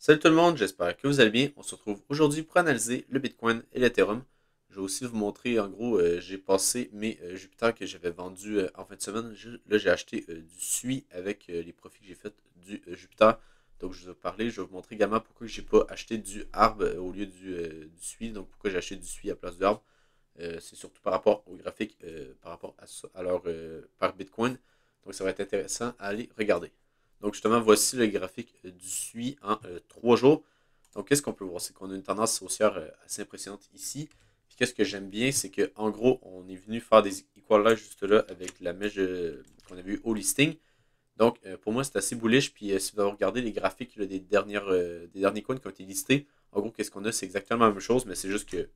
Salut tout le monde, j'espère que vous allez bien. On se retrouve aujourd'hui pour analyser le Bitcoin et l'Ethereum. Je vais aussi vous montrer, en gros, j'ai passé mes Jupiter que j'avais vendus en fin de semaine. Là, j'ai acheté du SUI avec les profits que j'ai fait du Jupiter. Donc, je vais vous parler. Je vais vous montrer également pourquoi j'ai pas acheté du ARB au lieu du SUI. Donc, pourquoi j'ai acheté du SUI à place du ARB. C'est surtout par rapport au graphique, par rapport à leur par Bitcoin. Donc, ça va être intéressant à aller regarder. Donc, justement, voici le graphique du SUI en 3 jours. Donc, qu'est-ce qu'on peut voir? C'est qu'on a une tendance haussière assez impressionnante ici. Puis, qu'est-ce que j'aime bien, c'est qu'en gros, on est venu faire des equalize juste là avec la mèche qu'on avait eu au listing. Donc, pour moi, c'est assez bullish. Puis, si vous regardez les graphiques là, des derniers coins qui ont été listés, en gros, qu'est-ce qu'on a? C'est exactement la même chose, mais c'est juste que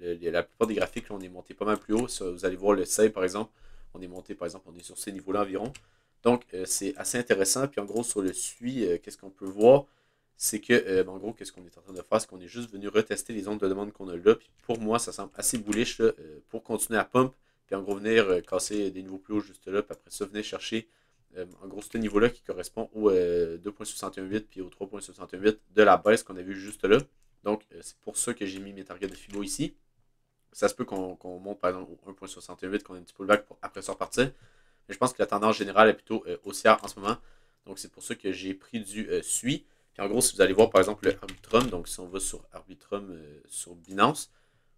la plupart des graphiques, là, on est monté pas mal plus haut. Ça, vous allez voir le seuil, par exemple. On est monté, par exemple, on est sur ces niveaux-là environ. Donc, c'est assez intéressant. Puis, en gros, sur le SUI, qu'est-ce qu'on peut voir? C'est que, en gros, qu'est-ce qu'on est en train de faire? C'est qu'on est juste venu retester les zones de demande qu'on a là. Puis, pour moi, ça semble assez bullish là, pour continuer à pump. Puis, en gros, venir casser des niveaux plus hauts juste là. Puis, après ça, venir chercher en gros, ce niveau-là qui correspond au 2.618 puis au 3.618 de la baisse qu'on a vu juste là. Donc, c'est pour ça que j'ai mis mes targets de Fibo ici. Ça se peut qu'on monte par exemple au 1.68, qu'on ait un petit pullback pour après ça repartir. Mais je pense que la tendance générale est plutôt haussière en ce moment. Donc, c'est pour ça que j'ai pris du SUI. Puis en gros, si vous allez voir par exemple le Arbitrum, donc si on va sur Arbitrum sur Binance,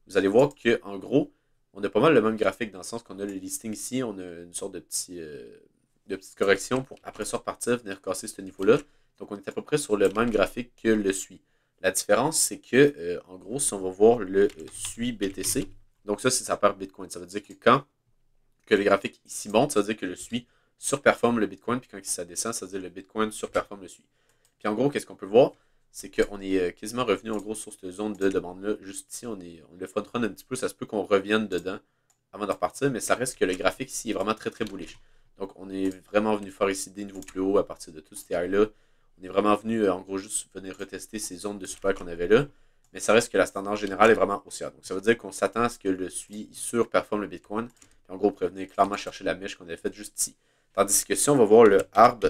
vous allez voir qu'en gros, on a pas mal le même graphique dans le sens qu'on a le listing ici, on a une sorte de petite correction pour après ça repartir, venir casser ce niveau-là. Donc on est à peu près sur le même graphique que le SUI. La différence, c'est que, en gros, si on va voir le SUI BTC, donc ça, c'est sa paire Bitcoin. Ça veut dire que quand que le graphique ici monte, ça veut dire que le SUI surperforme le Bitcoin, puis quand ça descend, ça veut dire que le Bitcoin surperforme le SUI. Puis en gros, qu'est-ce qu'on peut voir? C'est qu'on est quasiment revenu en gros sur cette zone de demande-là. Juste ici, on le front run un petit peu, ça se peut qu'on revienne dedans avant de repartir, mais ça reste que le graphique ici est vraiment très très bullish. Donc on est vraiment venu faire ici des niveaux plus hauts à partir de tous ces highs-là. On est vraiment venu en gros juste venir retester ces zones de supply qu'on avait là. Mais ça reste que la tendance générale est vraiment haussière. Donc ça veut dire qu'on s'attend à ce que le SUI surperforme le Bitcoin. Puis en gros, prévenez clairement chercher la mèche qu'on avait faite juste ici. Tandis que si on va voir le ARB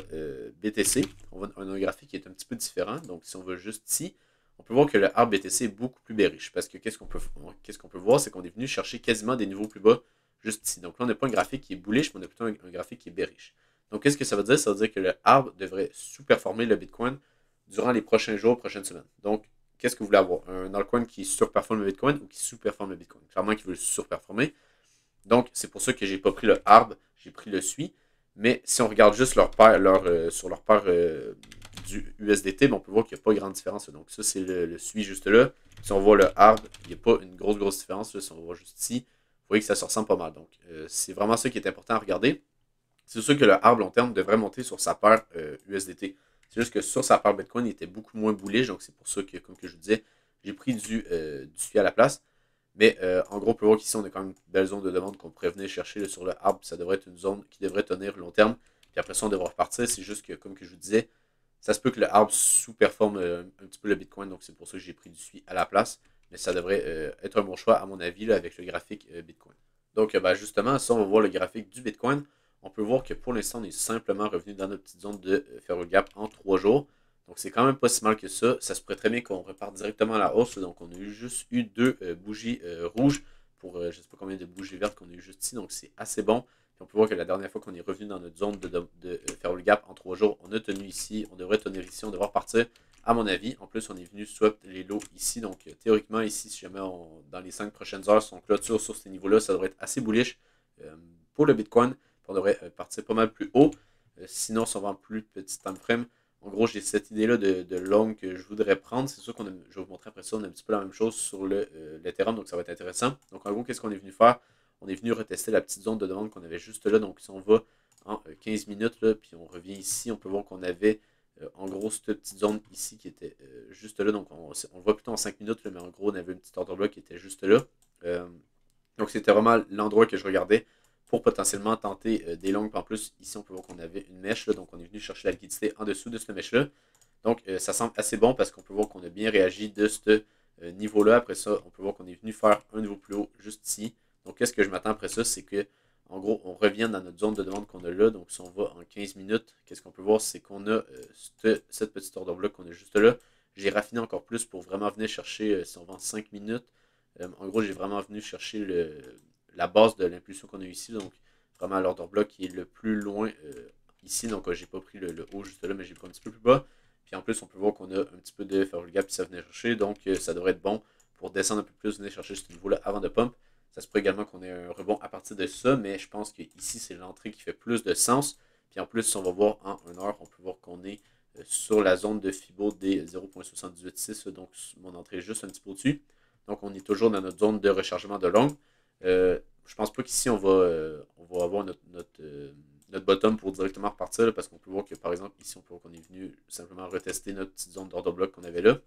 BTC, on a un graphique qui est un petit peu différent. Donc si on va juste ici, on peut voir que le ARB BTC est beaucoup plus bearish. Parce que qu'est-ce qu'on peut voir, c'est qu'on est venu chercher quasiment des niveaux plus bas juste ici. Donc là, on n'a pas un graphique qui est bullish, mais on a plutôt un graphique qui est bearish. Donc qu'est-ce que ça veut dire? Ça veut dire que le ARB devrait sous-performer le Bitcoin durant les prochains jours, prochaines semaines. Donc, qu'est-ce que vous voulez avoir? Un altcoin qui surperforme le Bitcoin ou qui sous-performe le Bitcoin? Clairement, qui veut le surperformer. Donc, c'est pour ça que j'ai pas pris le ARB, j'ai pris le SUI. Mais si on regarde juste sur leur paire du USDT, on peut voir qu'il n'y a pas grande différence. Donc, ça, c'est le SUI juste là. Si on voit le ARB, il n'y a pas une grosse différence. Là. Si on voit juste ici, vous voyez que ça se ressemble pas mal. Donc, c'est vraiment ça qui est important à regarder. C'est sûr que le ARB long terme devrait monter sur sa paire USDT. C'est juste que sur sa paire Bitcoin, il était beaucoup moins bullish. Donc, c'est pour ça que, comme que je vous disais, j'ai pris du SUI à la place. Mais en gros, on peut voir qu'ici, on a quand même une belle zone de demande qu'on pourrait venir chercher là, sur le ARB. Ça devrait être une zone qui devrait tenir long terme. Puis après ça, on devrait repartir. C'est juste que, comme que je vous disais, ça se peut que le ARB sous-performe un petit peu le Bitcoin. Donc, c'est pour ça que j'ai pris du SUI à la place. Mais ça devrait être un bon choix, à mon avis, là, avec le graphique Bitcoin. Donc, justement, si on va voir le graphique du Bitcoin, on peut voir que pour l'instant, on est simplement revenu dans notre petite zone de faire le gap en 3 jours. Donc, c'est quand même pas si mal que ça. Ça se pourrait très bien qu'on reparte directement à la hausse. Donc, on a juste eu deux bougies rouges pour je ne sais pas combien de bougies vertes qu'on a eu juste ici. Donc, c'est assez bon. Puis, on peut voir que la dernière fois qu'on est revenu dans notre zone de faire le gap en 3 jours, on a tenu ici. On devrait tenir ici. On devrait repartir, à mon avis. En plus, on est venu swap les lots ici. Donc, théoriquement, ici, si jamais dans les 5 prochaines heures, si on clôture sur ces niveaux-là, ça devrait être assez bullish pour le Bitcoin. Puis, on devrait partir pas mal plus haut. Sinon, si on va en plus petit time frame, en gros, j'ai cette idée-là de long que je voudrais prendre. C'est sûr je vais vous montrer après ça, on a un petit peu la même chose sur l'Ethereum, donc ça va être intéressant. Donc en gros, qu'est-ce qu'on est venu faire? On est venu retester la petite zone de demande qu'on avait juste là. Donc si on va en 15 minutes, là, puis on revient ici, on peut voir qu'on avait en gros cette petite zone ici qui était juste là. Donc on le voit plutôt en 5 minutes, là, mais en gros, on avait une petite order block qui était juste là. Euh, donc c'était vraiment l'endroit que je regardais pour potentiellement tenter des longues. En plus, ici, on peut voir qu'on avait une mèche. Là, donc, on est venu chercher la liquidité en dessous de cette mèche-là. Donc, ça semble assez bon parce qu'on peut voir qu'on a bien réagi de ce niveau-là. Après ça, on peut voir qu'on est venu faire un niveau plus haut juste ici. Donc, qu'est-ce que je m'attends après ça? C'est que, en gros, on revient dans notre zone de demande qu'on a là. Donc, si on va en 15 minutes, qu'est-ce qu'on peut voir? C'est qu'on a cette petite ordre-là qu'on a juste là. j'ai raffiné encore plus pour vraiment venir chercher, si on vend 5 minutes, en gros, j'ai vraiment venu chercher la base de l'impulsion qu'on a ici, donc vraiment l'order block qui est le plus loin ici, donc j'ai pas pris le haut juste là, mais j'ai pris un petit peu plus bas. Puis en plus, on peut voir qu'on a un petit peu de ferrule gap, puis ça venait chercher, donc ça devrait être bon pour descendre un peu plus, venir chercher ce niveau-là avant de pump. Ça se peut également qu'on ait un rebond à partir de ça, mais je pense qu'ici, c'est l'entrée qui fait plus de sens. Puis en plus, si on va voir en 1 heure, on peut voir qu'on est sur la zone de Fibo des 0.786, donc mon entrée est juste un petit peu au-dessus. Donc on est toujours dans notre zone de rechargement de longue. Je pense pas qu'ici on va avoir notre bottom pour directement repartir, là, parce qu'on peut voir que par exemple ici on peut voir qu'on est venu simplement retester notre petite zone d'order block qu'on avait là.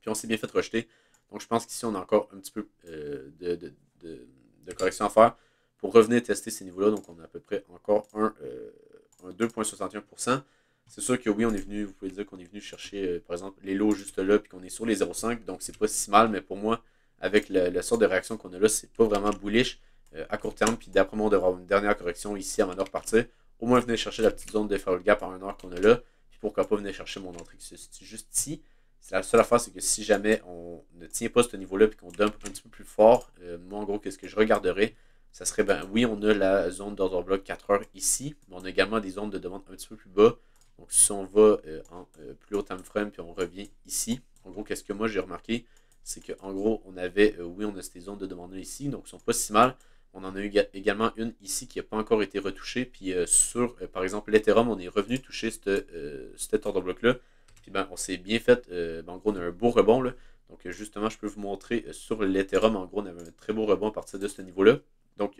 Puis on s'est bien fait rejeter. Donc je pense qu'ici on a encore un petit peu de correction à faire pour revenir tester ces niveaux-là. Donc on a à peu près encore un 2,61%. C'est sûr que oui, on est venu, vous pouvez dire qu'on est venu chercher par exemple les lots juste là, puis qu'on est sur les 0,5, donc c'est pas si mal, mais pour moi, avec la sorte de réaction qu'on a là, c'est pas vraiment bullish à court terme, puis d'après moi, on devrait avoir une dernière correction ici avant de repartir. Au moins venir chercher la petite zone de ferrule gap en 1 heure qu'on a là, puis pourquoi pas venir chercher mon entrée qui se situe juste ici. C'est la seule affaire, c'est que si jamais on ne tient pas ce niveau-là et qu'on dump un petit peu plus fort, moi en gros, qu'est-ce que je regarderais, ça serait, ben oui, on a la zone d'order block 4 heures ici, mais on a également des zones de demande un petit peu plus bas. Donc si on va en plus haut time frame puis on revient ici, en gros, qu'est-ce que moi j'ai remarqué, c'est qu'en gros, on avait, oui, on a ces zones de demande ici, donc elles sont pas si mal. On en a eu également une ici qui n'a pas encore été retouchée. Puis par exemple, l'Ethereum, on est revenu toucher cet order block-là. Puis ben, on s'est bien fait. En gros, on a un beau rebond là. Donc justement, je peux vous montrer sur l'Ethereum, en gros, on avait un très beau rebond à partir de ce niveau-là. Donc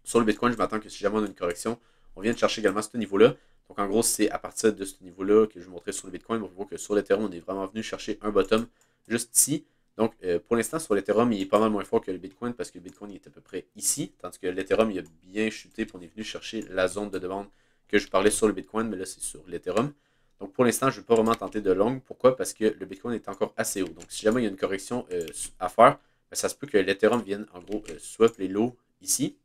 sur le Bitcoin, je m'attends que si jamais on a une correction, on vient de chercher également ce niveau-là. Donc en gros, c'est à partir de ce niveau-là que je vous montrais sur le Bitcoin. On voit que sur l'Ethereum, on est vraiment venu chercher un bottom juste ici. Donc, pour l'instant, sur l'Ethereum, il est pas mal moins fort que le Bitcoin parce que le Bitcoin il est à peu près ici, tandis que l'Ethereum, il a bien chuté puis on est venu chercher la zone de demande que je parlais sur le Bitcoin, mais là, c'est sur l'Ethereum. Donc, pour l'instant, je ne vais pas vraiment tenter de long. Pourquoi? Parce que le Bitcoin est encore assez haut. Donc, si jamais il y a une correction à faire, ben, ça se peut que l'Ethereum vienne, en gros, swap les lows ici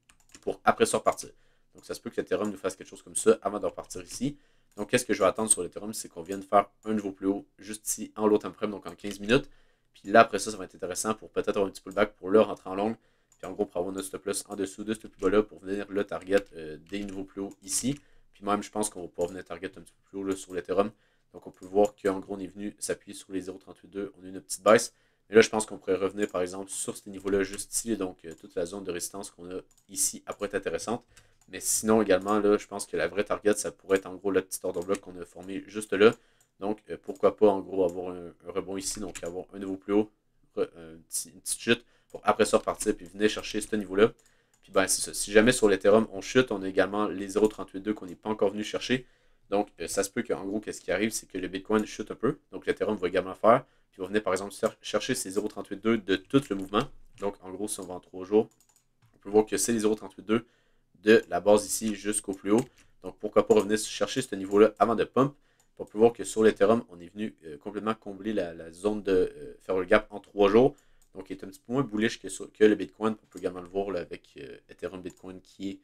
pour après ça repartir. Donc, ça se peut que l'Ethereum nous fasse quelque chose comme ça avant de repartir ici. Donc, qu'est-ce que je vais attendre sur l'Ethereum? C'est qu'on vienne faire un nouveau plus haut juste ici en low time frame, donc en 15 minutes. Puis là, après ça, ça va être intéressant pour peut-être avoir un petit pullback pour là, rentrer en longue. Puis en gros, pour avoir notre stop loss en dessous de ce plus bas-là pour venir le target des nouveaux plus hauts ici. Puis même, je pense qu'on va pouvoir venir target un petit peu plus haut là, sur l'Ethereum. Donc on peut voir qu'en gros, on est venu s'appuyer sur les 0,382. On a eu une petite baisse. Mais là, je pense qu'on pourrait revenir, par exemple, sur ce niveau-là juste ici. Donc toute la zone de résistance qu'on a ici, elle pourrait être intéressante. Mais sinon, également, là, je pense que la vraie target, ça pourrait être en gros le petit order block qu'on a formé juste là. Donc, pourquoi pas, en gros, avoir un rebond ici, donc avoir un niveau plus haut, une petite chute, pour après ça repartir, puis venir chercher ce niveau-là. Puis, ben, c'est ça. Si jamais sur l'Ethereum, on chute, on a également les 0,382 qu'on n'est pas encore venu chercher. Donc, ça se peut qu'en gros, qu'est-ce qui arrive, c'est que le Bitcoin chute un peu. Donc, l'Ethereum va également faire. Puis, va venir, par exemple, chercher ces 0,382 de tout le mouvement. Donc, en gros, si on va en 3 jours, on peut voir que c'est les 0,382 de la base ici jusqu'au plus haut. Donc, pourquoi pas revenir chercher ce niveau-là avant de pump. On peut voir que sur l'Ethereum, on est venu complètement combler la zone de ferrule gap en 3 jours. Donc, il est un petit peu moins bullish que le Bitcoin. On peut également le voir là, avec Ethereum Bitcoin qui est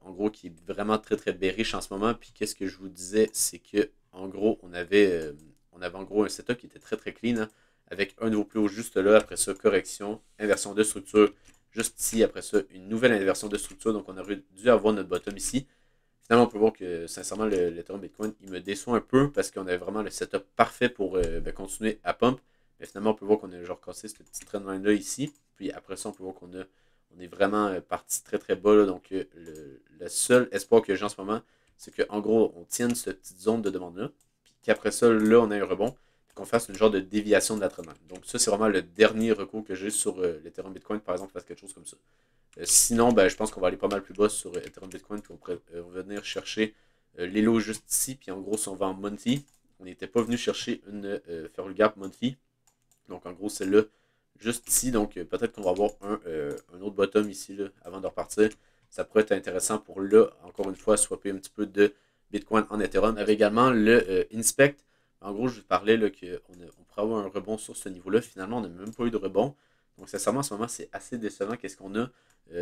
en gros qui est vraiment très très bearish en ce moment. Puis qu'est-ce que je vous disais, c'est que en gros, on avait en gros un setup qui était très très clean, hein, avec un nouveau plus haut juste là, après ça, correction, inversion de structure, juste ici, après ça, une nouvelle inversion de structure. Donc, on aurait dû avoir notre bottom ici. Finalement, on peut voir que, sincèrement, l'Ethereum Bitcoin, il me déçoit un peu parce qu'on avait vraiment le setup parfait pour continuer à pump. Mais finalement, on peut voir qu'on a genre cassé cette petite trendline-là ici. Puis après ça, on peut voir on est vraiment parti très très bas. Là. Donc, le seul espoir que j'ai en ce moment, c'est qu'en gros, on tienne cette petite zone de demande-là. Puis qu'après ça, là, on a un rebond. Puis qu'on fasse une genre de déviation de la trendline. Donc, ça, c'est vraiment le dernier recours que j'ai sur l'Ethereum Bitcoin, par exemple, fasse quelque chose comme ça. Sinon, ben, je pense qu'on va aller pas mal plus bas sur Ethereum Bitcoin, puis on pourrait revenir chercher les lots juste ici. Puis en gros, si on va en monthly, on n'était pas venu chercher une ferrule gap monthly. Donc en gros, celle-là, juste ici. Donc peut-être qu'on va avoir un autre bottom ici là, avant de repartir. Ça pourrait être intéressant pour là, encore une fois, swapper un petit peu de Bitcoin en Ethereum. Il y avait également le Inspect. En gros, je vous parlais qu'on pourrait avoir un rebond sur ce niveau-là. Finalement, on n'a même pas eu de rebond. Donc, sincèrement, en ce moment, c'est assez décevant. Qu'est-ce qu'on a?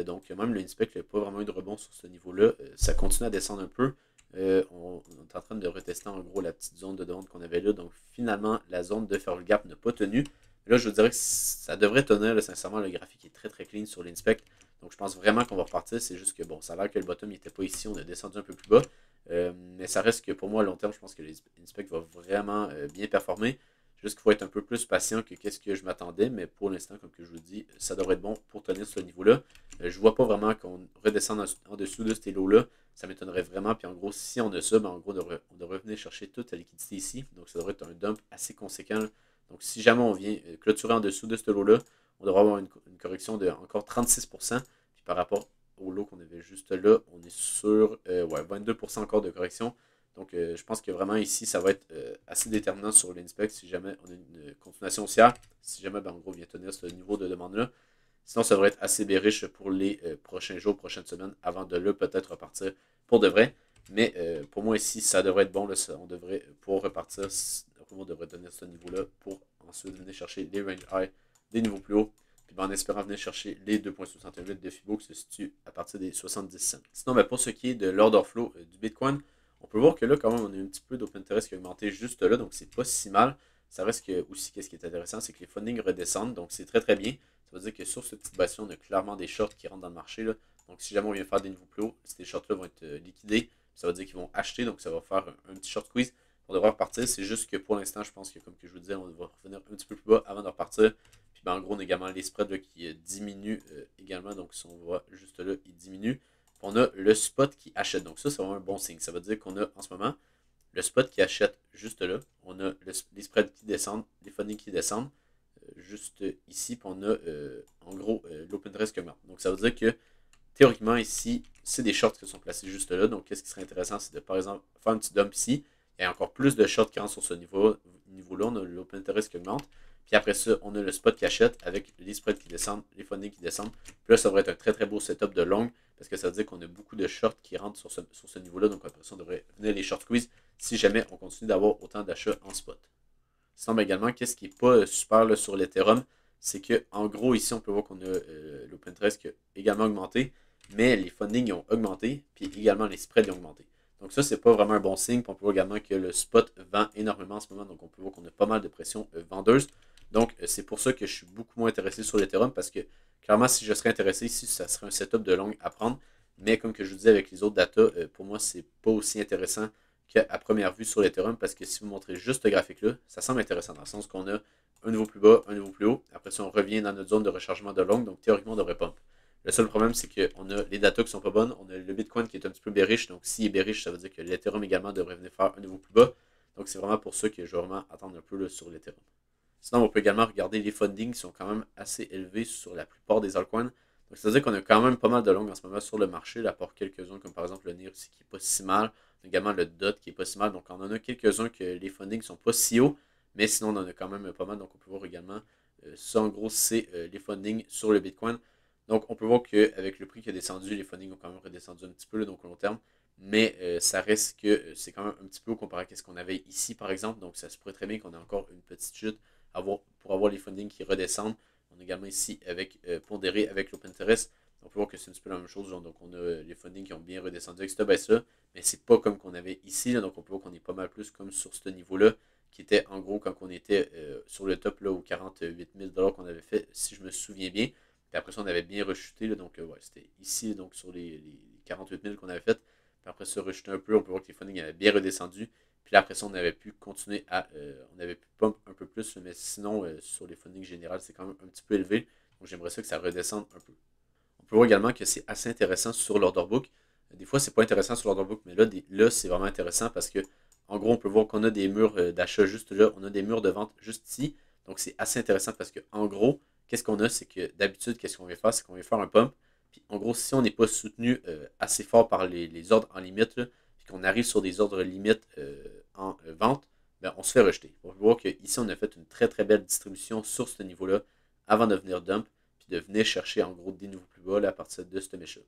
Donc, même le Inspect n'a pas vraiment eu de rebond sur ce niveau-là. Ça continue à descendre un peu. On est en train de retester en gros la petite zone de demande qu'on avait là. Donc finalement, la zone de faire le gap n'a pas tenu. Là, je vous dirais que ça devrait tenir. Là, sincèrement, le graphique est très très clean sur l'Inspect. Donc je pense vraiment qu'on va repartir. C'est juste que bon, ça a l'air que le bottom n'était pas ici. On a descendu un peu plus bas. Mais ça reste que pour moi, à long terme, je pense que l'Inspect va vraiment bien performer. Juste qu'il faut être un peu plus patient que qu'est-ce que je m'attendais. Mais pour l'instant, comme que je vous dis, ça devrait être bon pour tenir ce niveau-là. Je vois pas vraiment qu'on redescende en dessous de ce lot-là. Ça m'étonnerait vraiment. Puis en gros, si on a ça, ben en gros, on devrait venir chercher toute la liquidité ici. Donc ça devrait être un dump assez conséquent. Là. Donc si jamais on vient clôturer en dessous de ce lot-là, on devrait avoir une correction de encore 36%. Puis par rapport au lot qu'on avait juste là, on est sur ouais, 22% encore de correction. Donc je pense que vraiment ici, ça va être assez déterminant sur l'inspect si jamais on a une continuation haussière. Si jamais, ben, en gros, on vient tenir ce niveau de demande-là. Sinon, ça devrait être assez bearish pour les prochains jours, prochaines semaines, avant de là peut-être repartir pour de vrai. Mais pour moi ici, ça devrait être bon. Là, on devrait pouvoir repartir. On devrait tenir ce niveau-là pour ensuite venir chercher les range high, des niveaux plus hauts. Puis ben, en espérant venir chercher les 2,68 de Fibo qui se situent à partir des 70 cents. Sinon, ben, pour ce qui est de l'order flow du Bitcoin, on peut voir que là, quand même, on a un petit peu d'open interest qui a augmenté juste là. Donc, c'est pas si mal. Ça reste que aussi, qu'est-ce qui est intéressant, c'est que les fundings redescendent. Donc, c'est très, très bien. Ça veut dire que sur ce petit bastion, on a clairement des shorts qui rentrent dans le marché. Là. Donc, si jamais on vient faire des niveaux plus hauts, ces shorts-là vont être liquidés. Ça veut dire qu'ils vont acheter. Donc, ça va faire un petit short squeeze pour devoir repartir. C'est juste que pour l'instant, je pense que, comme que je vous disais, on va revenir un petit peu plus bas avant de repartir. Puis, ben, en gros, on a également les spreads là, qui diminuent également. Donc, si on voit juste là, ils diminuent. Puis, on a le spot qui achète. Donc, ça, c'est vraiment un bon signe. Ça veut dire qu'on a en ce moment le spot qui achète juste là. On a les spreads qui descendent, les fundings qui descendent juste ici, puis on a en gros l'open interest qui augmente. Donc ça veut dire que théoriquement ici, c'est des shorts qui sont placés juste là. Donc qu'est-ce qui serait intéressant, c'est de par exemple faire un petit dump ici. Il y a encore plus de shorts qui rentrent sur ce niveau-là. On a l'open interest qui augmente. Puis après ça, on a le spot qui achète avec les spreads qui descendent, les fundings qui descendent. Puis là, ça devrait être un très très beau setup de long parce que ça veut dire qu'on a beaucoup de shorts qui rentrent sur ce niveau-là. Donc après ça, on devrait venir les short squeeze si jamais on continue d'avoir autant d'achats en spot. Sinon, également, qu'est-ce qui n'est pas super là, sur l'Ethereum, c'est que en gros, ici, on peut voir qu'on a l'open interest qui a également augmenté, mais les fundings ont augmenté, puis également les spreads ont augmenté. Donc ça, c'est pas vraiment un bon signe. Puis on peut voir également que le spot vend énormément en ce moment, donc on peut voir qu'on a pas mal de pression vendeuse. Donc c'est pour ça que je suis beaucoup moins intéressé sur l'Ethereum, parce que clairement, si je serais intéressé ici, ça serait un setup de long à prendre. Mais comme que je vous disais avec les autres data, pour moi, c'est pas aussi intéressant qu'à première vue sur l'Ethereum, parce que si vous montrez juste ce graphique-là, ça semble intéressant dans le sens qu'on a un niveau plus bas, un niveau plus haut. Après ça, on revient dans notre zone de rechargement de long, donc théoriquement, on devrait pump. Le seul problème, c'est qu'on a les datas qui sont pas bonnes, on a le Bitcoin qui est un petit peu bearish, donc s'il est bearish, ça veut dire que l'Ethereum également devrait venir faire un niveau plus bas. Donc c'est vraiment pour ça que je vais vraiment attendre un peu là, sur l'Ethereum. Sinon, on peut également regarder les fundings qui sont quand même assez élevés sur la plupart des altcoins. Donc, ça veut dire qu'on a quand même pas mal de longs en ce moment sur le marché, là, à part quelques-uns, comme par exemple le NIR aussi, qui n'est pas si mal. Également le DOT qui n'est pas si mal. Donc, on en a quelques-uns que les fundings ne sont pas si hauts, mais sinon, on en a quand même pas mal. Donc, on peut voir également, ça en gros, c'est les fundings sur le Bitcoin. Donc, on peut voir qu'avec le prix qui a descendu, les fundings ont quand même redescendu un petit peu, là, donc au long terme. Mais ça reste que c'est quand même un petit peu haut comparé à ce qu'on avait ici, par exemple. Donc, ça se pourrait très bien qu'on ait encore une petite chute pour avoir les fundings qui redescendent. On a également ici avec pondéré avec l'open interest. On peut voir que c'est un petit peu la même chose. Genre, donc on a les fundings qui ont bien redescendu avec cette baisse-là. Mais c'est pas comme qu'on avait ici. Là, donc on peut voir qu'on est pas mal plus comme sur ce niveau-là. Qui était en gros quand on était sur le top là, aux 48 000 qu'on avait fait, si je me souviens bien. Puis après ça, on avait bien rechuté. Là, donc ouais, c'était ici donc sur les 48 000 qu'on avait fait. Puis après ça, rechuté un peu. On peut voir que les fundings avaient bien redescendu. Puis là, après ça, on avait pu continuer à. On avait pu pump un peu plus, mais sinon, sur les fundings générales, c'est quand même un petit peu élevé. Donc, j'aimerais ça que ça redescende un peu. On peut voir également que c'est assez intéressant sur l'order book. Des fois, c'est pas intéressant sur l'order book, mais là c'est vraiment intéressant parce que, en gros, on peut voir qu'on a des murs d'achat juste là, on a des murs de vente juste ici. Donc, c'est assez intéressant parce que, en gros, qu'est-ce qu'on a, c'est que d'habitude, qu'est-ce qu'on vient faire, c'est qu'on vient faire un pump. Puis, en gros, si on n'est pas soutenu assez fort par les ordres en limite, là, puis qu'on arrive sur des ordres limites en vente, ben, on se fait rejeter. On peut voir qu'ici, on a fait une très très belle distribution sur ce niveau-là avant de venir dump puis de venir chercher en gros des niveaux plus bas là, à partir de cette mèche-là.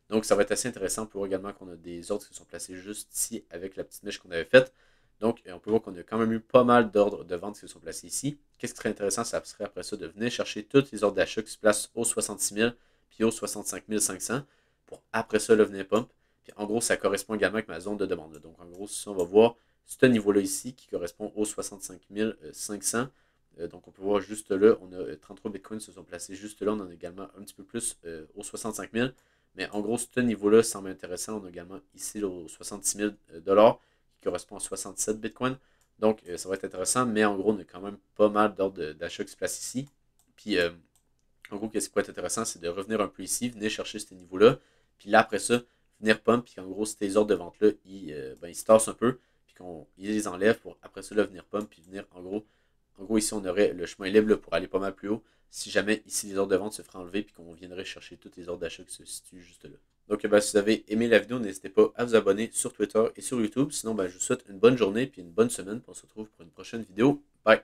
Donc ça va être assez intéressant pour également qu'on a des ordres qui sont placés juste ici avec la petite mèche qu'on avait faite. Donc on peut voir qu'on a quand même eu pas mal d'ordres de vente qui sont placés ici. Qu'est-ce qui serait intéressant, ça serait après ça de venir chercher tous les ordres d'achat qui se placent aux 66 000 puis aux 65 500 pour après ça le venir pump. Puis en gros, ça correspond également avec ma zone de demande. Donc en gros, si on va voir ce niveau-là ici qui correspond aux 65 500. Donc on peut voir juste là, on a 33 bitcoins se sont placés juste là. On en a également un petit peu plus aux 65 000. Mais en gros, ce niveau-là semble intéressant. On a également ici là, aux 66 000 dollars qui correspond à 67 bitcoins. Donc ça va être intéressant. Mais en gros, on a quand même pas mal d'ordres d'achat qui se placent ici. Puis en gros, qu'est-ce qui pourrait être intéressant, c'est de revenir un peu ici, venir chercher ce niveau-là. Puis là, après ça, venir pump, puis qu'en gros, ces ordres de vente-là, ils se tassent un peu, puis qu'on les enlève pour après ça, là, venir pump, puis venir en gros, ici, on aurait le chemin libre là, pour aller pas mal plus haut. Si jamais ici, les ordres de vente se feraient enlever, puis qu'on viendrait chercher tous les ordres d'achat qui se situent juste là. Donc, ben, si vous avez aimé la vidéo, n'hésitez pas à vous abonner sur Twitter et sur YouTube. Sinon, ben, je vous souhaite une bonne journée, puis une bonne semaine, puis on se retrouve pour une prochaine vidéo. Bye!